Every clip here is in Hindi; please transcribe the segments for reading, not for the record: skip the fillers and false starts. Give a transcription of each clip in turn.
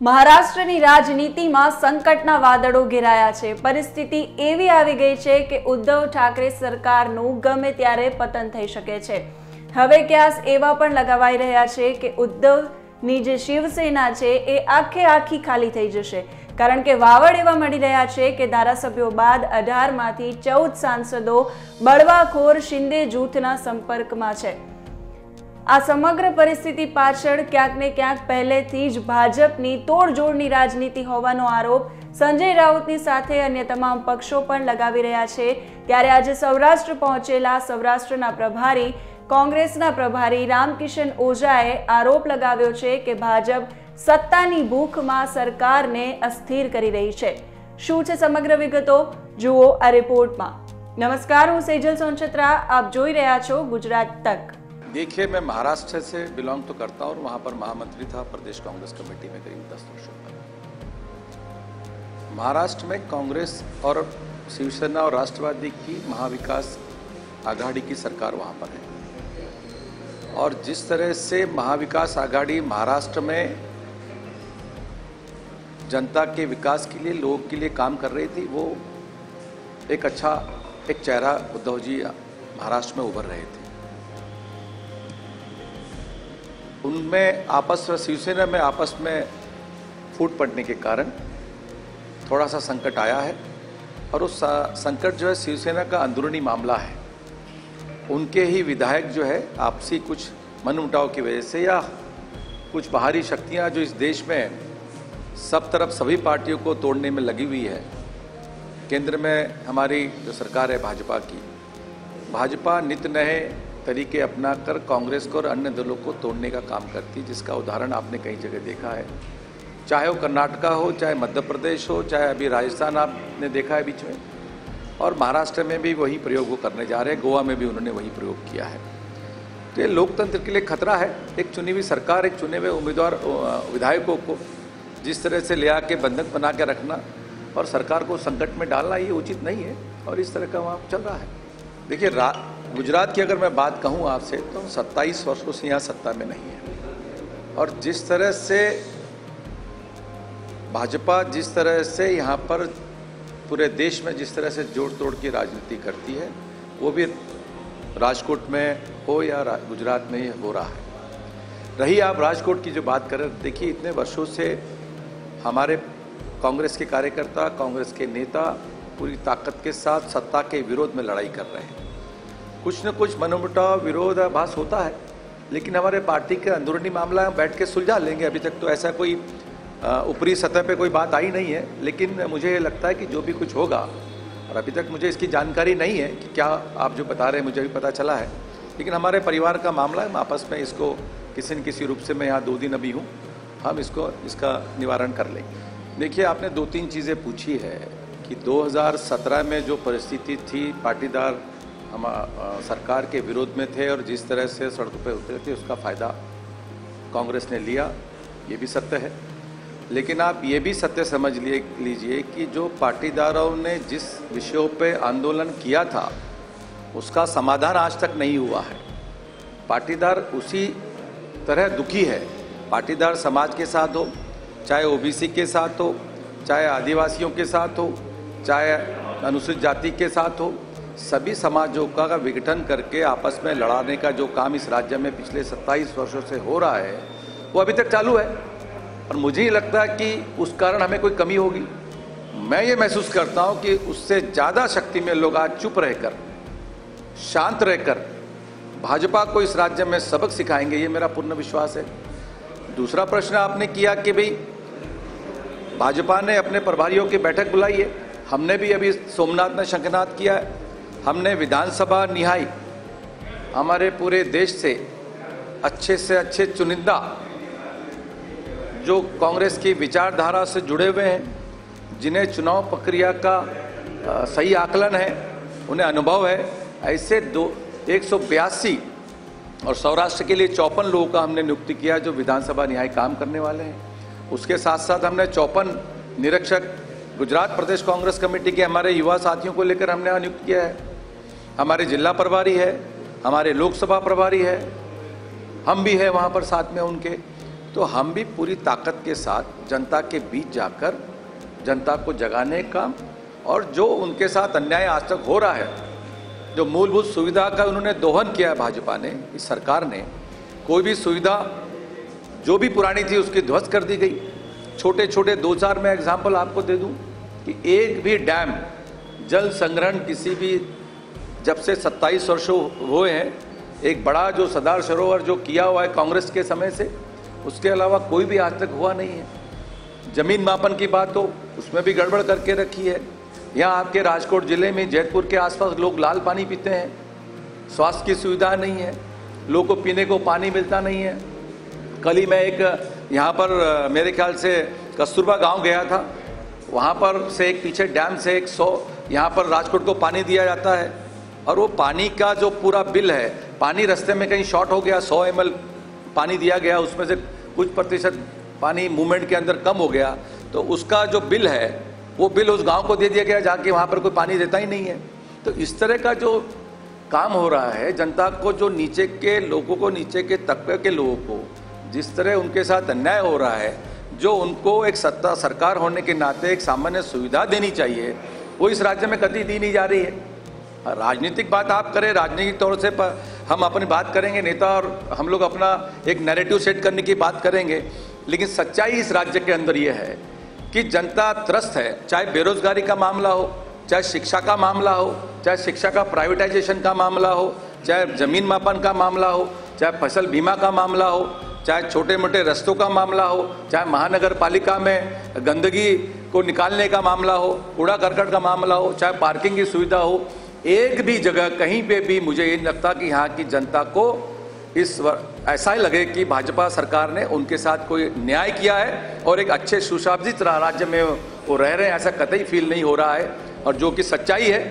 મહારાષ્ટ્રની રાજનીતિમાં સંકટના વાદળો ઘેરાયા છે। પરિસ્થિતિ એવી આવી ગઈ છે કે ઉદ્ધવ ઠાકરે સરકારનું ગમે ત્યારે પતન થઈ શકે છે। હવે ક્યાસ એવા પણ લગાવાઈ રહ્યા છે કે ઉદ્ધવની જે શિવસેના છે એ આખી ખાલી થઈ જશે, કારણ કે વાવડ એવા મળી રહ્યા છે કે ધારાસભ્યો બાદ 18માંથી 14 સાંસદો બળવાખોર શિંદે જૂથના સંપર્કમાં છે। આ સમગ્ર પરિસ્થિતિ પાછળ ક્યાંક ને ક્યાંક પહેલેથી જ ભાજપની તોડજોડની રાજનીતિ હોવાનો આરોપ સંજય રાઉતની સાથે અન્ય તમામ પક્ષો પણ લગાવી રહ્યા છે। ત્યારે આજે સૌરાષ્ટ્ર પહોંચેલા સૌરાષ્ટ્રના પ્રભારી કોંગ્રેસના પ્રભારી રામકિશન ઓઝાએ આરોપ લગાવ્યો છે કે ભાજપ સત્તાની ભૂખમાં સરકારને અસ્થિર કરી રહી છે। શું છે સમગ્ર વિગતો, જુઓ આ રિપોર્ટમાં। નમસ્કાર, હું સેજલ સોનછત્રા, આપ જોઈ રહ્યા છો ગુજરાત તક। देखिए, मैं महाराष्ट्र से बिलोंग तो करता हूँ और वहाँ पर महामंत्री था प्रदेश कांग्रेस कमेटी में करीब 10 वर्षों तक। महाराष्ट्र में कांग्रेस और शिवसेना और राष्ट्रवादी की महाविकास आघाड़ी की सरकार वहाँ पर है, और जिस तरह से महाविकास आघाड़ी महाराष्ट्र में जनता के विकास के लिए, लोगों के लिए काम कर रही थी, वो एक चेहरा उद्धव जी महाराष्ट्र में उभर रहे थे। उनमें शिवसेना में आपस में फूट पड़ने के कारण थोड़ा सा संकट आया है, और उस संकट जो है शिवसेना का अंदरूनी मामला है। उनके ही विधायक जो है आपसी कुछ मनमुटाव की वजह से, या कुछ बाहरी शक्तियां जो इस देश में सब तरफ सभी पार्टियों को तोड़ने में लगी हुई है। केंद्र में हमारी जो सरकार है भाजपा नित नए तरीके अपनाकर कांग्रेस को और अन्य दलों को तोड़ने का काम करती है, जिसका उदाहरण आपने कई जगह देखा है। चाहे वो कर्नाटका हो, चाहे मध्य प्रदेश हो, चाहे अभी राजस्थान आपने देखा है बीच में, और महाराष्ट्र में भी वही प्रयोग वो करने जा रहे हैं। गोवा में भी उन्होंने वही प्रयोग किया है। तो ये लोकतंत्र के लिए खतरा है। एक चुनी हुई सरकार, एक चुने हुए उम्मीदवार विधायकों को जिस तरह से ले आके बंधक बना के रखना और सरकार को संकट में डालना, ये उचित नहीं है, और इस तरह का वहाँ चल रहा है। देखिए, गुजरात की अगर मैं बात कहूँ आपसे, तो 27 वर्षों से यहाँ सत्ता में नहीं है, और जिस तरह से भाजपा जिस तरह से यहाँ पर पूरे देश में जिस तरह से जोड़ तोड़ की राजनीति करती है, वो भी राजकोट में हो या गुजरात में ही हो रहा है। रही आप राजकोट की जो बात करें, देखिए इतने वर्षों से हमारे कांग्रेस के कार्यकर्ता, कांग्रेस के नेता पूरी ताकत के साथ सत्ता के विरोध में लड़ाई कर रहे हैं। कुछ न कुछ मनमुटाव, विरोधाभास होता है, लेकिन हमारे पार्टी के अंदरूनी मामला हम बैठ के सुलझा लेंगे। अभी तक तो ऐसा कोई ऊपरी सतह पे कोई बात आई नहीं है, लेकिन मुझे लगता है कि जो भी कुछ होगा, और अभी तक मुझे इसकी जानकारी नहीं है कि क्या आप जो बता रहे हैं मुझे भी पता चला है, लेकिन हमारे परिवार का मामला है। हम आपस में इसको किसी न किसी रूप से, मैं यहाँ 2 दिन अभी हूँ, हम इसका निवारण कर लेंगे। देखिए, आपने 2-3 चीज़ें पूछी है कि 2017 में जो परिस्थिति थी, पाटीदार हम सरकार के विरोध में थे और जिस तरह से सड़कों पर उतरे थे, उसका फ़ायदा कांग्रेस ने लिया, ये भी सत्य है। लेकिन आप ये भी सत्य समझ लीजिए कि जो पाटीदारों ने जिस विषयों पे आंदोलन किया था, उसका समाधान आज तक नहीं हुआ है। पाटीदार उसी तरह दुखी है। पाटीदार समाज के साथ हो, चाहे ओबीसी के साथ हो, चाहे आदिवासियों के साथ हो, चाहे अनुसूचित जाति के साथ हो, सभी समाजों का विघटन करके आपस में लड़ाने का जो काम इस राज्य में पिछले 27 वर्षों से हो रहा है, वो अभी तक चालू है, और मुझे ही लगता है कि उस कारण हमें कोई कमी होगी। मैं ये महसूस करता हूँ कि उससे ज़्यादा शक्ति में लोग आज चुप रहकर, शांत रहकर भाजपा को इस राज्य में सबक सिखाएंगे, ये मेरा पूर्ण विश्वास है। दूसरा प्रश्न आपने किया कि भाई भाजपा ने अपने प्रभारियों की बैठक बुलाई है। हमने भी अभी सोमनाथ में शंखनाद किया है। हमने विधानसभा निहाई हमारे पूरे देश से अच्छे चुनिंदा जो कांग्रेस की विचारधारा से जुड़े हुए हैं, जिन्हें चुनाव प्रक्रिया का सही आकलन है, उन्हें अनुभव है, ऐसे 182 और सौराष्ट्र के लिए 54 लोगों का हमने नियुक्ति किया जो विधानसभा निहाय काम करने वाले हैं। उसके साथ साथ हमने 54 निरीक्षक गुजरात प्रदेश कांग्रेस कमेटी के हमारे युवा साथियों को लेकर हमने नियुक्त किया है। हमारे जिला प्रभारी है, हमारे लोकसभा प्रभारी है, हम भी है वहाँ पर साथ में उनके। तो हम भी पूरी ताकत के साथ जनता के बीच जाकर जनता को जगाने का, और जो उनके साथ अन्याय आज तक हो रहा है, जो मूलभूत सुविधा का उन्होंने दोहन किया है भाजपा ने, इस सरकार ने, कोई भी सुविधा जो भी पुरानी थी उसकी ध्वस्त कर दी गई। छोटे छोटे 2-4 मैं एग्जाम्पल आपको दे दूं कि एक भी डैम जल संग्रहण किसी भी, जब से 27 वर्षों हुए हैं, एक बड़ा जो सरदार सरोवर जो किया हुआ है कांग्रेस के समय से, उसके अलावा कोई भी आज तक हुआ नहीं है। जमीन मापन की बात हो, उसमें भी गड़बड़ करके रखी है। यहाँ आपके राजकोट जिले में, जयपुर के आसपास लोग लाल पानी पीते हैं, स्वास्थ्य की सुविधा नहीं है, लोगों को पीने को पानी मिलता नहीं है। कल ही मैं एक यहाँ पर मेरे ख्याल से कस्तूरबा गांव गया था, वहाँ पर से एक पीछे डैम से 100 यहाँ पर राजकोट को पानी दिया जाता है, और वो पानी का जो पूरा बिल है, पानी रास्ते में कहीं शॉर्ट हो गया, 100 ml पानी दिया गया, उसमें से कुछ प्रतिशत पानी मूवमेंट के अंदर कम हो गया, तो उसका जो बिल है वो बिल उस गांव को दे दिया गया, जाके वहाँ पर कोई पानी देता ही नहीं है। तो इस तरह का जो काम हो रहा है, जनता को, जो नीचे के लोगों को, नीचे के तबके के लोगों को जिस तरह उनके साथ अन्याय हो रहा है, जो उनको एक सत्ता सरकार होने के नाते एक सामान्य सुविधा देनी चाहिए, वो इस राज्य में कभी दी नहीं जा रही है। राजनीतिक बात आप करें, राजनीतिक तौर से हम अपनी बात करेंगे, नेता और हम लोग अपना एक नैरेटिव सेट करने की बात करेंगे, लेकिन सच्चाई इस राज्य के अंदर ये है कि जनता त्रस्त है। चाहे बेरोजगारी का मामला हो, चाहे शिक्षा का मामला हो, चाहे शिक्षा का प्राइवेटाइजेशन का मामला हो, चाहे जमीन मापन का मामला हो, चाहे फसल बीमा का मामला हो, चाहे छोटे मोटे रस्तों का मामला हो, चाहे महानगर पालिका में गंदगी को निकालने का मामला हो, कूड़ा करकट का मामला हो, चाहे पार्किंग की सुविधा हो, एक भी जगह कहीं पे भी मुझे ये नहीं लगता कि यहाँ की जनता को ऐसा ही लगे कि भाजपा सरकार ने उनके साथ कोई न्याय किया है और एक अच्छे सुशासित राज्य में वो रह रहे हैं, ऐसा कतई फील नहीं हो रहा है। और जो कि सच्चाई है,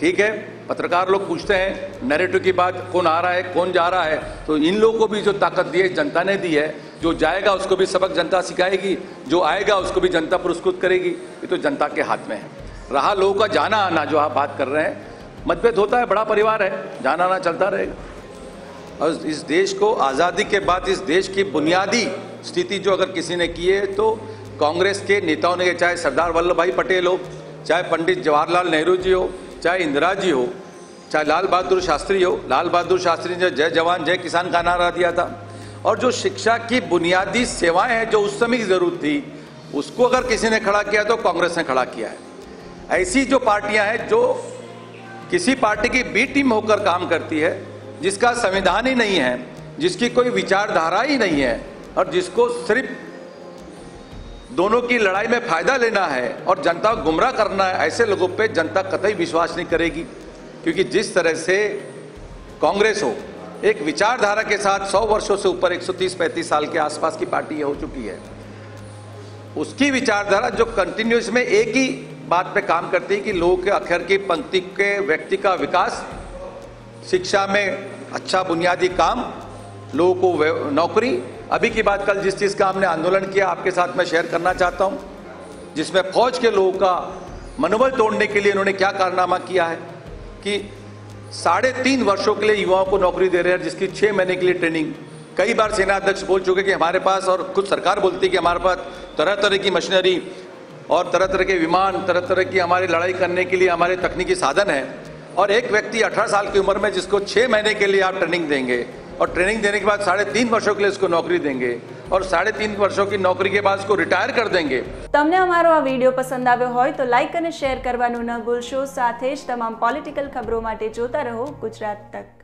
ठीक है, पत्रकार लोग पूछते हैं नैरेटिव की बात, कौन आ रहा है, कौन जा रहा है, तो इन लोगों को भी जो ताकत दी है जनता ने दी है, जो जाएगा उसको भी सबक जनता सिखाएगी, जो आएगा उसको भी जनता पुरस्कृत करेगी, ये तो जनता के हाथ में है। रहा लोगों का जाना आना, जो आप बात कर रहे हैं, मतभेद होता है, बड़ा परिवार है, जाना आना चलता रहेगा। और इस देश को आज़ादी के बाद इस देश की बुनियादी स्थिति जो अगर किसी ने की है तो कांग्रेस के नेताओं ने, चाहे सरदार वल्लभ भाई पटेल हो, चाहे पंडित जवाहरलाल नेहरू जी हो, चाहे इंदिरा जी हो, चाहे लाल बहादुर शास्त्री हो। लाल बहादुर शास्त्री ने जय जवान जय किसान का नारा दिया था, और जो शिक्षा की बुनियादी सेवाएं हैं जो उस समय की जरूरत थी, उसको अगर किसी ने खड़ा किया तो कांग्रेस ने खड़ा किया है। ऐसी जो पार्टियां हैं जो किसी पार्टी की बी टीम होकर काम करती है, जिसका संविधान ही नहीं है, जिसकी कोई विचारधारा ही नहीं है, और जिसको सिर्फ दोनों की लड़ाई में फायदा लेना है और जनता को गुमराह करना है, ऐसे लोगों पे जनता कतई विश्वास नहीं करेगी। क्योंकि जिस तरह से कांग्रेस हो, एक विचारधारा के साथ 100 वर्षों से ऊपर 130-35 साल के आसपास की पार्टी हो चुकी है, उसकी विचारधारा जो कंटिन्यूस में एक ही बात पे काम करती है कि लोगों के अखर की पंक्ति के व्यक्ति का विकास, शिक्षा में अच्छा बुनियादी काम, लोगों को नौकरी। अभी की बात, कल जिस चीज़ का हमने आंदोलन किया आपके साथ मैं शेयर करना चाहता हूं, जिसमें फौज के लोगों का मनोबल तोड़ने के लिए इन्होंने क्या कारनामा किया है कि 3.5 वर्षों के लिए युवाओं को नौकरी दे रहे हैं, जिसकी 6 महीने के लिए ट्रेनिंग। कई बार सेना अध्यक्ष बोल चुके कि हमारे पास, और खुद सरकार बोलती है कि हमारे पास तरह तरह की मशीनरी और तरह तरह के विमान, तरह तरह की हमारी लड़ाई करने के लिए हमारे तकनीकी साधन है, और एक व्यक्ति 18 साल की उम्र में जिसको 6 महीने के लिए आप ट्रेनिंग देंगे, और ट्रेनिंग देने के बाद 3.5 वर्षों के लिए उसको नौकरी देंगे, और 3.5 वर्षों की नौकरी के बाद उसको रिटायर कर देंगे। તમને અમારો આ વિડીયો પસંદ આવ્યો હોય તો લાઈક અને શેર કરવાનું ન ભૂલશો। સાથે જ તમામ પોલિટિકલ ખબરો માટે જોતા રહો ગુજરાત તક।